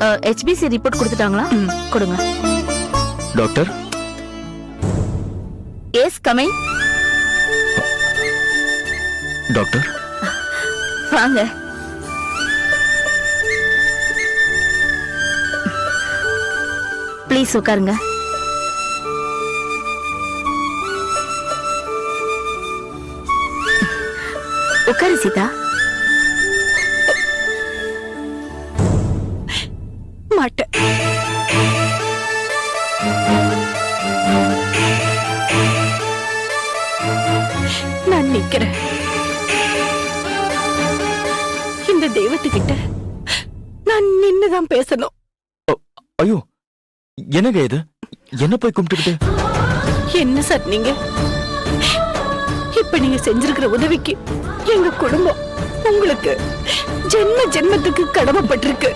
HBC report கொடுத்துட்டாங்களா? கொடுங்க. Doctor. Yes coming. Doctor வாங்க. ப்ளீஸ் உட்காருங்க. உட்காரு சீதா. மாட்டேன். நான் நிக்கிறேன். இந்த தெய்வத்துக்கிட்ட நான் நின்னுதான் பேசணும். ஐயோ, என்னங்க இது? என்ன போய் கும்பிட்டுக்கிட்டு? என்ன சார் நீங்க? இப்ப நீங்க செஞ்சிருக்கிற உதவிக்கு எங்க குடும்பம் உங்களுக்கு ஜென்ம ஜென்மத்துக்கு கடமைப்பட்டிருக்கு.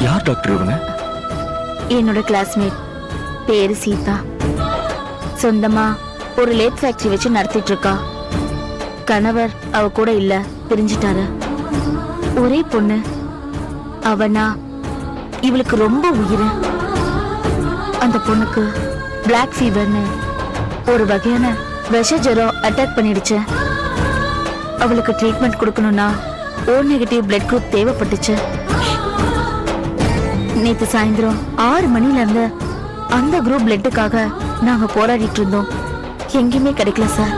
யார் டாக்டர் இவங்க? என்னோட கிளாஸ்மேட், பேரு சீதா. சொந்தமா ஒரு லேத் ஃபேக்டரி வச்சு நடத்திட்டு இருக்கா. கணவர் அவ கூட இல்ல, பிரிஞ்சிட்டாரு. ஒரே பொண்ணு அவனா, இவளுக்கு ரொம்ப உயிர். அந்த பொண்ணுக்கு பிளாக் ஃபீவர்னு ஒரு வகையான விஷ ஜுரம் அட்டாக் பண்ணிடுச்சு. அவளுக்கு ட்ரீட்மெண்ட் கொடுக்கணும்னா O நெகட்டிவ் பிளட் குரூப் தேவைப்பட்டுச்சு. நேத்து சாயந்தரம் 6 மணில இருந்து அந்த குரூப் பிளட்டுக்காக நாங்க போராடிட்டு இருந்தோம். எங்கேயுமே கிடைக்கல சார்.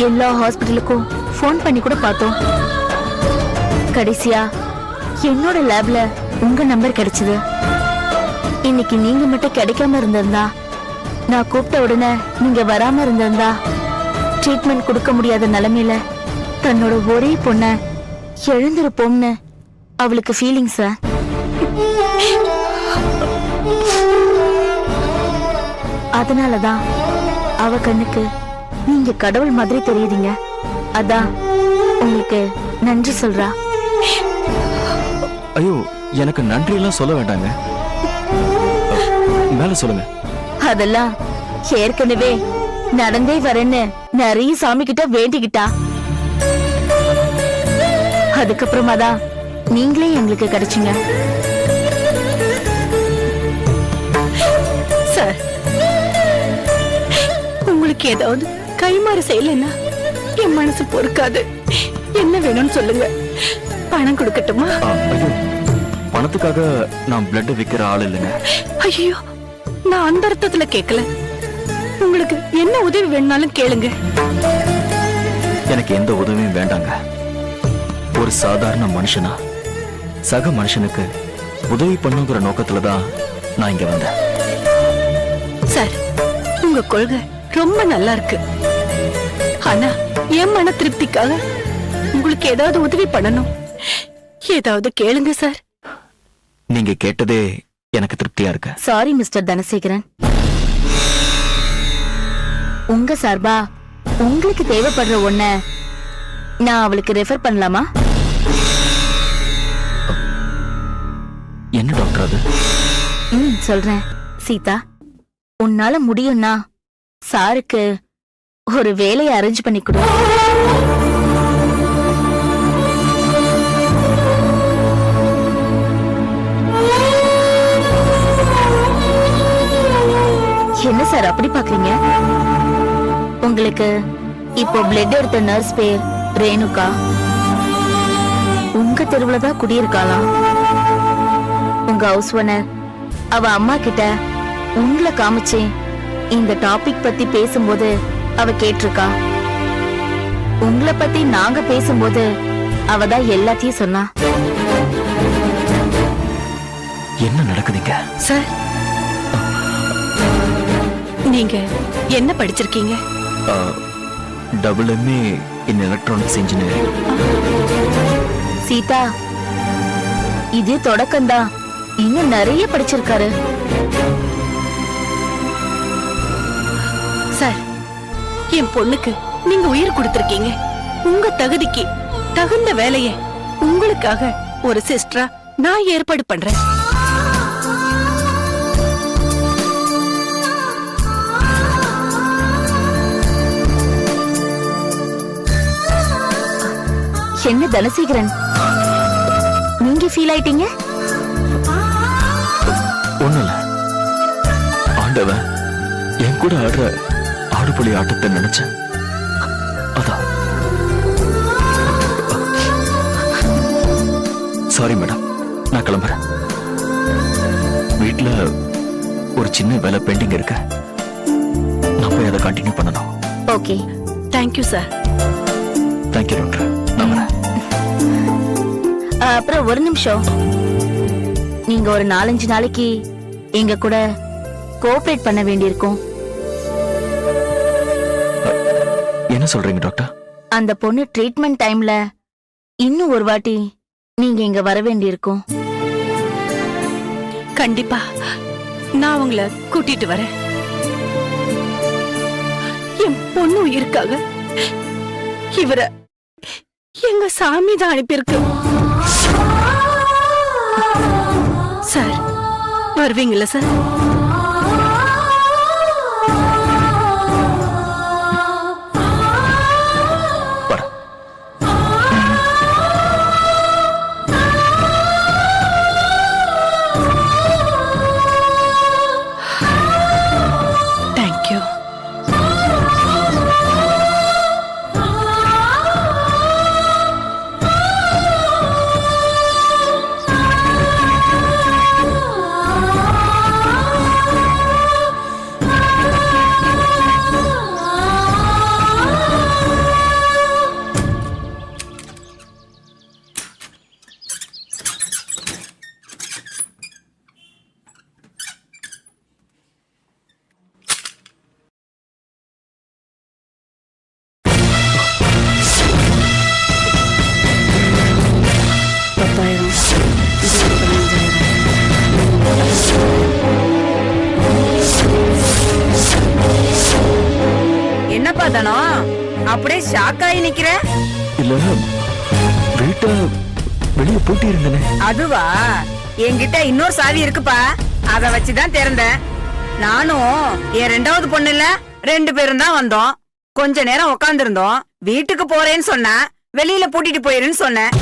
எல்லா ஹாஸ்பிட்டலுக்கும் போன் பண்ணி கூட பார்த்தோம். கடைசியா என்னோட லேப்ல உங்க நம்பர் கிடைச்சது. இன்னைக்கு நீங்க மட்டும் கிடைக்காம இருந்திருந்தா, நான் கூப்பிட்ட உடனே நீங்க வராம இருந்திருந்தா, ட்ரீட்மெண்ட் கொடுக்க முடியாத நிலைமையில தன்னோட ஒரே பொண்ண எழுந்திருப்போம்னு அவளுக்கு ஃபீலிங் சார். அதனாலதான் அவ கண்ணுக்கு நீங்க கடவுள் மாதிரி தெரியுறீங்க. அதான் உங்களுக்கு நன்றி சொல்றா. ஐயோ, எனக்கு நன்றி எல்லாம் சொல்ல வேண்டாங்க. மேல சொல்லுங்க. அதெல்லாம் ஏற்கனவே நடந்தே வரேன்னு நிறைய சாமி கிட்ட வேண்டிக்கிட்டா. அதுக்கப்புறமா தான் நீங்களே எங்களுக்கு கிடைச்சீங்க சார். உங்களுக்கு ஏதாவது கைமாறு செய்யலன்னா என் மனசு பொறுக்காது. என்ன வேணும்னு சொல்லுங்க, பணம் கொடுக்கட்டுமா? ஐயோ, பணத்துக்காக நான் பிளட் விக்கிற ஆள் இல்லைங்க. ஐயோ, நான் அந்த அர்த்தத்துல கேட்கல. உங்களுக்கு என்ன உதவி வேணும்னாலும் கேளுங்க. எனக்கு எந்த உதவியும் வேண்டாங்க. ஒரு சாதாரண மனுஷனா சக மனுஷனுக்கு உதவி பண்ணுங்கிற நோக்கத்துலதான் நான் இங்க வந்தேன். சார், உங்க கொள்கை ரொம்ப நல்லா இருக்கு. ஆனா என் மன திருப்திக்காக உங்களுக்கு ஏதாவது உதவி பண்ணணும். ஏதாவது கேளுங்க சார். நீங்க கேட்டதே எனக்கு திருப்தியா இருக்கு. Sorry mister Dhanasekaran. உங்க சார்பா உங்களுக்கு தேவைப்படுற ஒண்ண நான் அவளுக்கு ரெஃபர் பண்ணலாமா? என்ன டாக்டர் அது? சொல்றேன். சீதா, உன்னால முடியும்னா சாருக்கு ஒரு வேலையை அரேஞ்ச் பண்ணி கொடு. என்ன சார் அப்படி பாக்குறீங்க? உங்களுக்கு இப்போ பிளட் எடுத்த நர்ஸ் பேர் ரேணுகா. உங்க தெருவுல தான் குடியிருக்காளாம். உங்க ஹவுஸ் ஓனர் அவ அம்மா கிட்ட உங்களை காமிச்சு இந்த டாபிக் பத்தி பேசும்போது அவ கேட்டிருக்கா. உங்களை பத்தி நாங்க பேசும்போது அவதான் எல்லாத்தையும் சொன்னா. என்ன நடக்குதுங்க சார்? நீங்க என்ன படிச்சிருக்கீங்க? MA in electronics engineering. Sita, இது தொடக்கம்தான். இன்னும் நிறைய படிச்சிருக்காரு. சார், என் பொண்ணுக்கு நீங்க உயிர் கொடுத்திருக்கீங்க. உங்க தகுதிக்கு தகுந்த வேலையை உங்களுக்காக ஒரு சிஸ்டரா நான் ஏற்பாடு பண்றேன். என்ன தனசேகரன், ஃபீல் ஆயிட்டீங்க? ஒண்ணும் இல்ல. ஆண்டவன் என் கூட ஆடுற ஆடுபுலி ஆட்டத்தை நினைச்சேன். அதான். சாரி மேடம், நான் கிளம்புறேன். வீட்டுல ஒரு சின்ன வேலை பெண்டிங் இருக்கு. நான் போய் அதை கண்டினியூ பண்ணணும். Okay. Thank you sir. Thank you doctor. நான் வரேன். அப்புறம் ஒரு நிமிஷம். நீங்க ஒரு 4-5 நாளைக்கு எங்க கூட கோஆபரேட் பண்ண வேண்டியிருக்கும். என்ன சொல்றீங்க டாக்டர்? அந்த பொண்ணு ட்ரீட்மெண்ட் டைம்ல இன்னும் ஒரு வாட்டி நீங்க இங்க வர வேண்டியிருக்கும். கண்டிப்பா நான் உங்களை கூட்டிட்டு வரேன். என் பொண்ணு உயிருக்காக இவர எங்க சாமி தான் அனுப்பியிருக்கு. சார் வருவீங்களா சார்? வரேன். தேங்க்யூ. என்னப்பா தனம் அப்படியே ஷாக் ஆகி நிக்கிற? இல்ல, வீட்டை வெளியே பூட்டி இருந்தனே. அதுவா, என்கிட்ட இன்னொரு சாவி இருக்குப்பா, அத வச்சுதான் திறந்தேன். நானும் என் 2வது பொண்ணு இல்ல, 2 பேரும் தான் வந்தோம். கொஞ்ச நேரம் உட்கார்ந்து இருந்தோம். வீட்டுக்கு போறேன்னு சொன்னா வெளியில பூட்டிட்டு போயிருன்னு சொன்னேன்.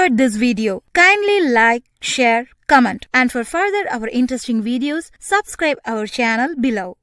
enjoyed this video, kindly like, share, comment, and for further our interesting videos, subscribe our channel below.